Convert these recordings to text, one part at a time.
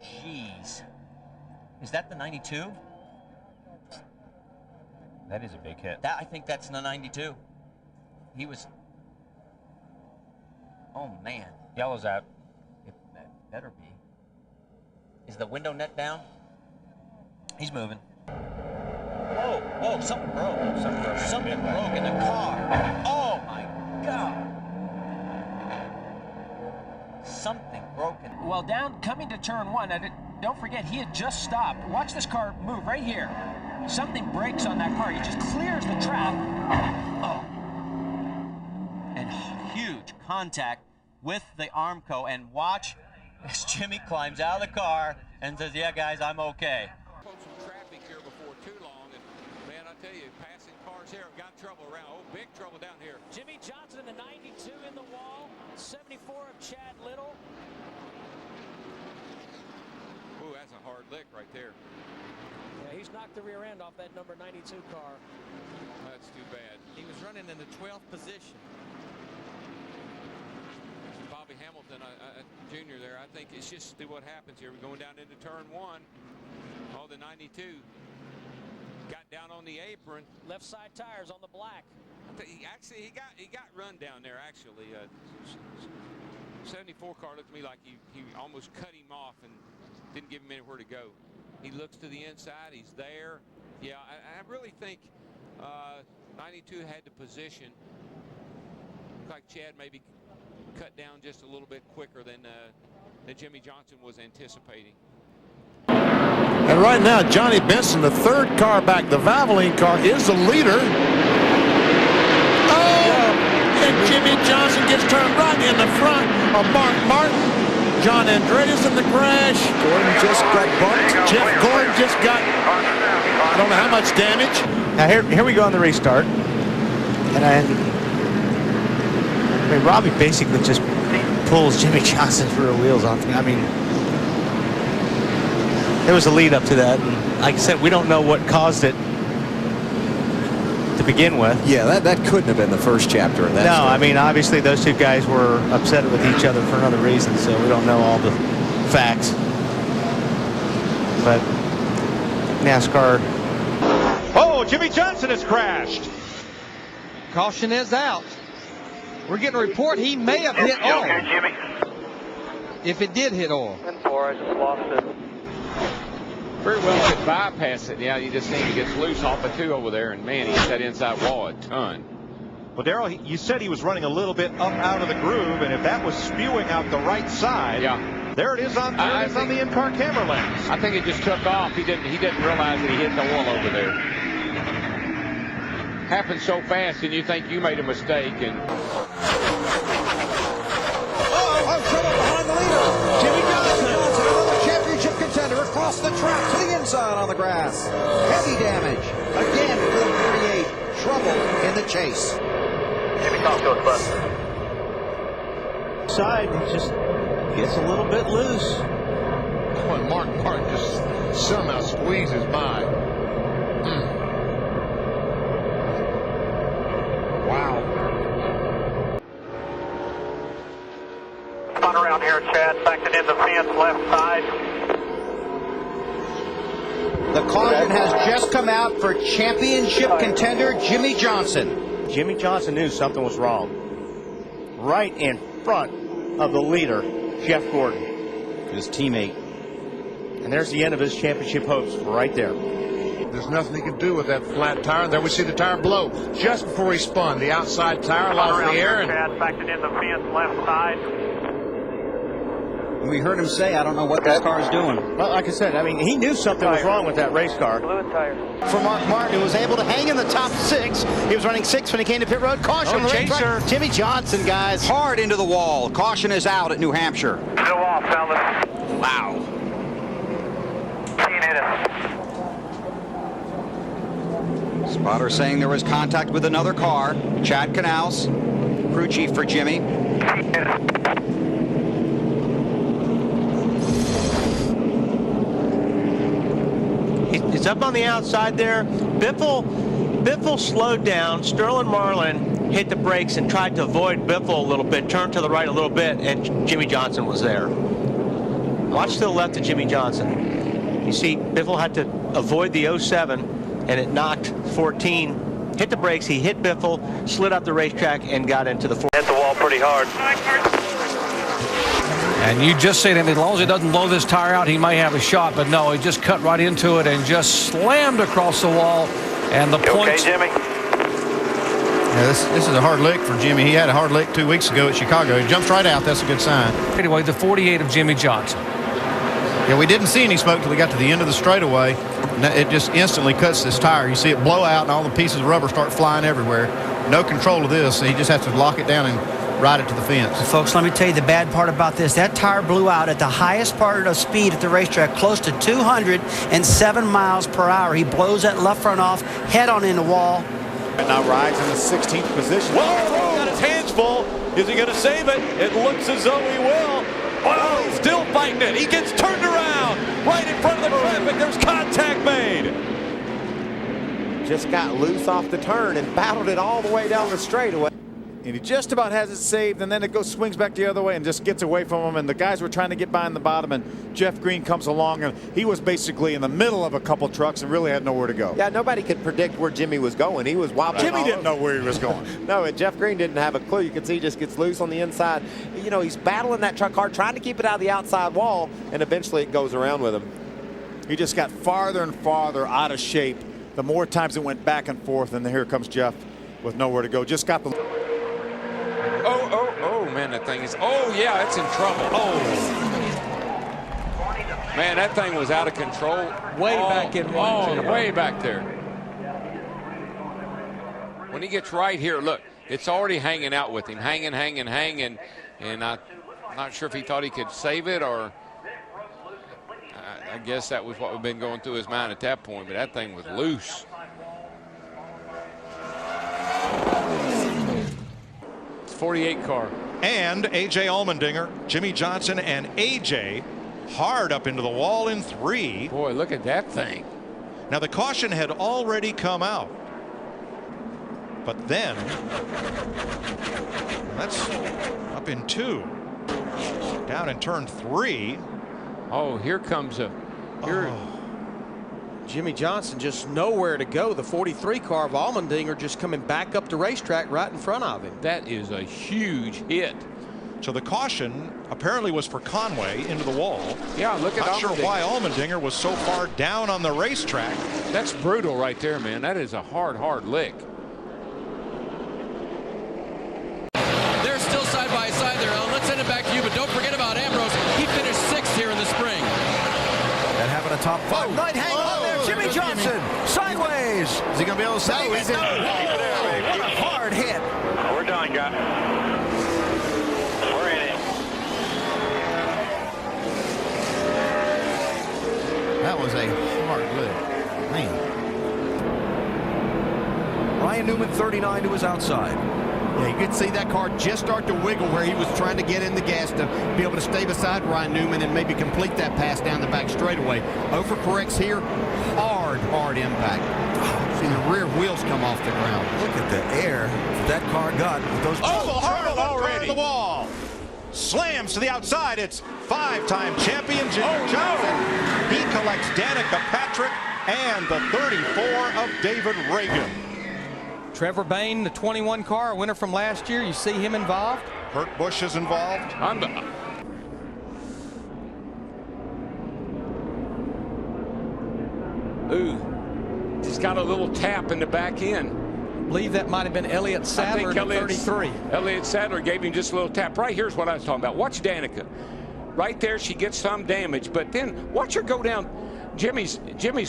jeez. Is that the 92? That is a big hit. I think that's the 92. He was... Oh, man. Yellow's out. It better be. Is the window net down? He's moving. Whoa, whoa, something broke. Something broke in the car. Oh, my God. Something broken. Well, down coming to turn one, don't forget, he had just stopped. Watch this car move right here. Something breaks on that car. He just clears the track. Oh. And huge contact with the Armco. And watch as Jimmie climbs out of the car and says, yeah, guys, I'm okay. Some traffic here before too long. And, man, I tell you, passing cars here have got trouble around. Oh, big trouble down here. Jimmie Johnson in the 92 in the wall. 74 of Chad Little. Ooh, that's a hard lick right there. Yeah, he's knocked the rear end off that number 92 car. That's too bad. He was running in the 12th position. Bobby Hamilton, Jr. there, I think it's just what happens here. We're going down into turn one. Oh, the 92 got down on the apron. Left side tires on the black. Actually, he got run down there. Actually, 74 car looked to me like he almost cut him off and didn't give him anywhere to go. He looks to the inside. He's there. Yeah, I really think 92 had the position. Looked like Chad maybe cut down just a little bit quicker than Jimmie Johnson was anticipating. And right now, Johnny Benson, the third car back, the Valvoline car, is the leader. And Jimmie Johnson gets turned right in the front of Mark Martin. John Andreas in the crash. Gordon just got bumped. Jeff Gordon just got, I don't know how much damage. Now here we go on the restart. And I mean, Robbie basically just pulls Jimmie Johnson's rear wheels off. I mean, there was a lead up to that. And like I said, we don't know what caused it to begin with. Yeah, that couldn't have been the first chapter of that No, story. I mean, obviously those two guys were upset with each other for another reason, so we don't know all the facts. But NASCAR. Oh, Jimmie Johnson has crashed. Caution is out. We're getting a report he may have hit oil. If it did hit oil. I just lost it. Very well could bypass it. Yeah, you just think he gets loose off the two over there, and man, he hit that inside wall a ton. Well, Darrell, you said he was running a little bit up out of the groove, and if that was spewing out the right side, yeah, there it is on the in-car camera lens. I think it just took off. He didn't realize that he hit the wall over there. Happened so fast, and you think you made a mistake, and trouble behind the leader. Jimmie Johnson, another championship contender across the track to the inside on the grass. Heavy damage again for the 48. Trouble in the chase. Jimmie comes to us, bud. Side just gets a little bit loose. Boy, Mark Martin just somehow squeezes by. Wow. Spun around here, Chad. Backed it in the fence, left side. The caution has just come out for championship contender Jimmie Johnson. Jimmie Johnson knew something was wrong. Right in front of the leader, Jeff Gordon, his teammate. And there's the end of his championship hopes right there. There's nothing he can do with that flat tire. There we see the tire blow just before he spun. The outside tire lost the air. And Chad backed it in the fence, left side. We heard him say, I don't know what that car is doing. Well, like I said, I mean, he knew something was wrong with that race car. Fluid tire. For Mark Martin, who was able to hang in the top 6. He was running 6th when he came to pit road. Caution on the racetrack. Jimmie Johnson, guys. Hard into the wall. Caution is out at New Hampshire. Still off, fellas. Wow. Can't hit it. Spotter saying there was contact with another car. Chad Canals, crew chief for Jimmie. It's up on the outside there. Biffle slowed down. Sterling Marlin hit the brakes and tried to avoid Biffle a little bit, turned to the right a little bit, and Jimmie Johnson was there. Watch to the left of Jimmie Johnson. You see, Biffle had to avoid the 07, and it knocked 14. Hit the brakes, he hit Biffle, slid up the racetrack, and got into the 4. Hit the wall pretty hard. And you just say to him, as long as he doesn't blow this tire out, he might have a shot. But no, he just cut right into it and just slammed across the wall. And the points. Okay, Jimmy? Yeah, this is a hard lick for Jimmie. He had a hard lick 2 weeks ago at Chicago. He jumps right out. That's a good sign. Anyway, the 48 of Jimmie Johnson. Yeah, we didn't see any smoke till we got to the end of the straightaway. It just instantly cuts this tire. You see it blow out and all the pieces of rubber start flying everywhere. No control of this. So he just has to lock it down and ride it to the fence. Folks, let me tell you the bad part about this. That tire blew out at the highest part of speed at the racetrack, close to 207 miles per hour. He blows that left front off, head on in the wall. And now rides in the 16th position. Whoa, got his hands full. Is he going to save it? It looks as though he will. Oh, he's still fighting it. He gets turned around right in front of the traffic. There's contact made. Just got loose off the turn and battled it all the way down the straightaway. And he just about has it saved, and then it swings back the other way and just gets away from him. And the guys were trying to get by in the bottom, and Jeff Green comes along, and he was basically in the middle of a couple trucks and really had nowhere to go. Yeah, nobody could predict where Jimmie was going. He was wobbling. Jimmie didn't know where he was going. No, and Jeff Green didn't have a clue. You can see he just gets loose on the inside. You know, he's battling that truck hard, trying to keep it out of the outside wall, and eventually it goes around with him. He just got farther and farther out of shape. The more times it went back and forth, and here comes Jeff with nowhere to go. Just got the... Oh, man, that thing is... Oh, yeah, it's in trouble. Oh. Man, that thing was out of control. Way back in one. Oh, way back there. When he gets right here, look, it's already hanging out with him. Hanging. And I'm not sure if he thought he could save it or... I guess that was what we've been going through his mind at that point, but that thing was loose. It's 48 car. And A.J. Allmendinger, Jimmie Johnson, and A.J. hard up into the wall in 3. Boy, look at that thing. Now, the caution had already come out. But then, that's up in 2. Down in turn 3. Oh, here comes a... Jimmie Johnson just nowhere to go. The 43 car of Allmendinger just coming back up the racetrack right in front of him. That is a huge hit. So the caution apparently was for Conway into the wall. Yeah, look at Not sure why Allmendinger was so far down on the racetrack. That's brutal right there, man. That is a hard lick. They're still side by side there, Ellen. Let's send it back to you, but don't forget about Ambrose. He finished 6th here in the spring. That happened a top 5. Might hang on there. Jimmie Johnson sideways. Is he going to be able to save it? What a hard hit. We're done, guys. We're in it. That was a hard lick. Man. Ryan Newman 39 to his outside. Yeah, you could see that car just start to wiggle where he was trying to get in the gas to be able to stay beside Ryan Newman and maybe complete that pass down the back straightaway. Overcorrects here. Hard impact. See the rear wheels come off the ground. Look at the air that car got with those. Hard already. The wall. Slams to the outside. It's 5-time champion Jimmie Johnson. He collects Danica Patrick and the 34 of David Reagan. Trevor Bayne, the 21 car, winner from last year. You see him involved? Kurt Busch is involved. Ooh, he's got a little tap in the back end. I believe that might have been Elliott Sadler in 33. Elliott Sadler gave him just a little tap. Right here's what I was talking about. Watch Danica. Right there, she gets some damage, but then watch her go down. Jimmie's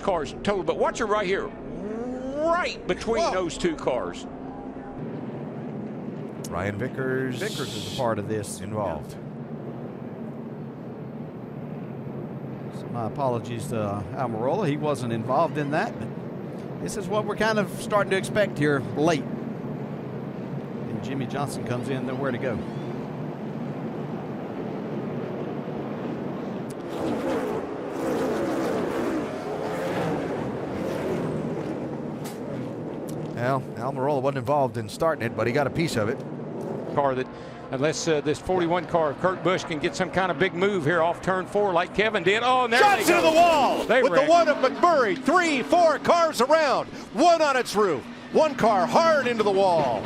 car's total, but watch her right here. Right between those two cars. Ryan Vickers is a part of this involved. So my apologies to Almirola. He wasn't involved in that, but this is what we're kind of starting to expect here late. And Jimmie Johnson comes in, nowhere to go. Well, Almirola wasn't involved in starting it, but he got a piece of it. car that unless this 41 car, Kurt Busch, can get some kind of big move here off turn 4 like Kevin did. Oh, and there Johnson they go. to the wall They with wrecked. the one of McMurray. 3, 4 cars around. One on its roof. One car hard into the wall.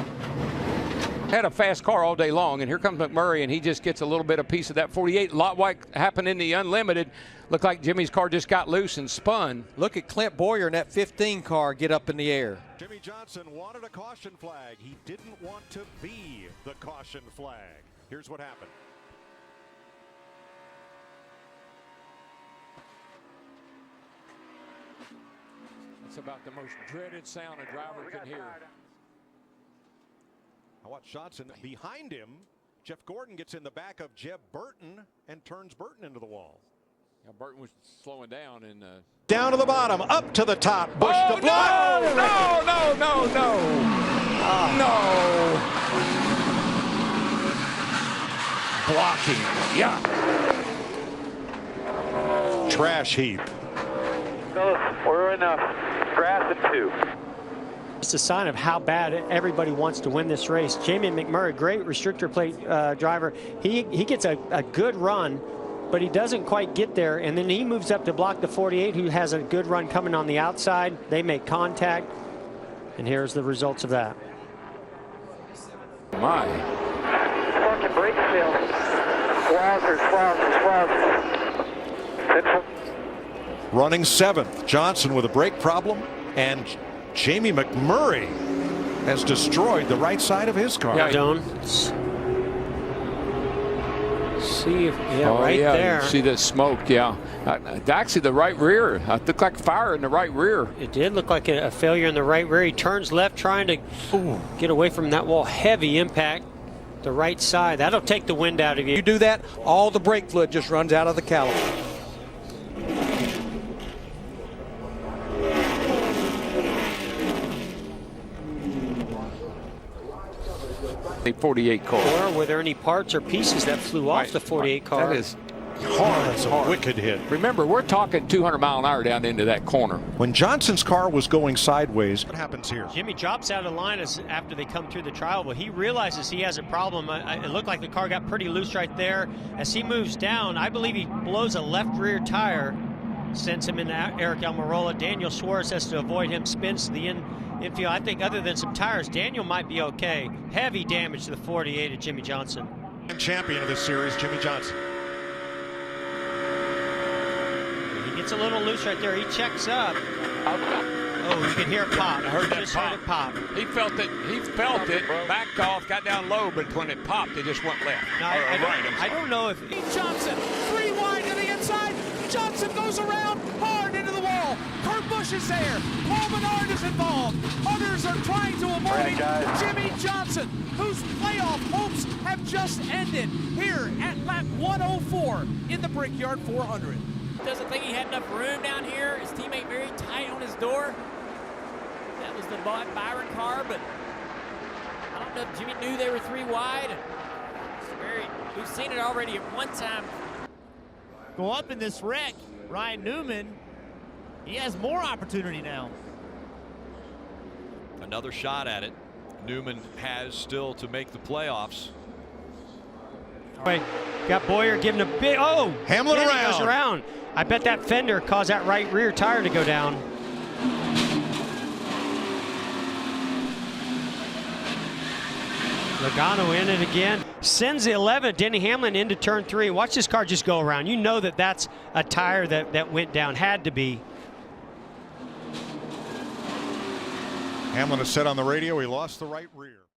Had a fast car all day long, and here comes McMurray, and he just gets a little bit of piece of that 48. A lot like happened in the Unlimited. Looked like Jimmie's car just got loose and spun. Look at Clint Boyer in that 15 car get up in the air. Jimmie Johnson wanted a caution flag. He didn't want to be the caution flag. Here's what happened. It's about the most dreaded sound a driver can hear. Now watch Johnson behind him. Jeff Gordon gets in the back of Jeb Burton and turns Burton into the wall. Yeah, Burton was slowing down and down to the bottom, up to the top. Busch oh, to block. No. Blocking. Yeah. Trash heap. No, we're in grass at 2. It's a sign of how bad everybody wants to win this race. Jamie McMurray, great restrictor plate driver. He gets a good run, but he doesn't quite get there, and then he moves up to block the 48, who has a good run coming on the outside. They make contact, and here's the results of that. My. Fucking brake fail. Wowzers. Running 7th. Johnson with a brake problem, and Jamie McMurray has destroyed the right side of his car. Yeah, don't see if there. You see the smoke, yeah. Actually, the right rear. It looked like fire in the right rear. It did look like a failure in the right rear. He turns left trying to get away from that wall. Heavy impact. The right side. That'll take the wind out of you. You do that, all the brake fluid just runs out of the caliper. 48 car. Or were there any parts or pieces that flew off the 48 car? That is hard. That's a wicked hit. Remember, we're talking 200 mile an hour down into that corner. When Johnson's car was going sideways, what happens here? Jimmie drops out of line after they come through the trial, but he realizes he has a problem. It looked like the car got pretty loose right there. As he moves down, I believe he blows a left rear tire, sends him into Eric Almirola. Daniel Suarez has to avoid him, spins to the infield. I think other than some tires, Daniel might be okay. Heavy damage to the 48 of Jimmie Johnson. Champion of this series, Jimmie Johnson. He gets a little loose right there. He checks up. Oh, you can hear it pop. I heard that Heard it pop. He felt it, backed off, got down low, but when it popped, it just went left. No, I don't know if Johnson, 3 wide to the inside. Johnson goes around hard into the wall. Kurt Busch is there. Paul Menard is involved. Others are trying to avoid Jimmie Johnson, whose playoff hopes have just ended here at lap 104 in the Brickyard 400. Doesn't think he had enough room down here. His teammate very tight on his door. That was the Byron car, but I don't know if Jimmie knew they were 3 wide. We've seen it already at one time. Go up in this wreck, Ryan Newman, he has more opportunity now. Another shot at it. Newman has still to make the playoffs. Wait, got Boyer giving a big, Hamlin around. Goes around. I bet that fender caused that right rear tire to go down. Logano in it again. Sends the 11, Denny Hamlin, into turn 3. Watch this car just go around. You know that that's a tire that went down. Had to be. Hamlin has said on the radio he lost the right rear.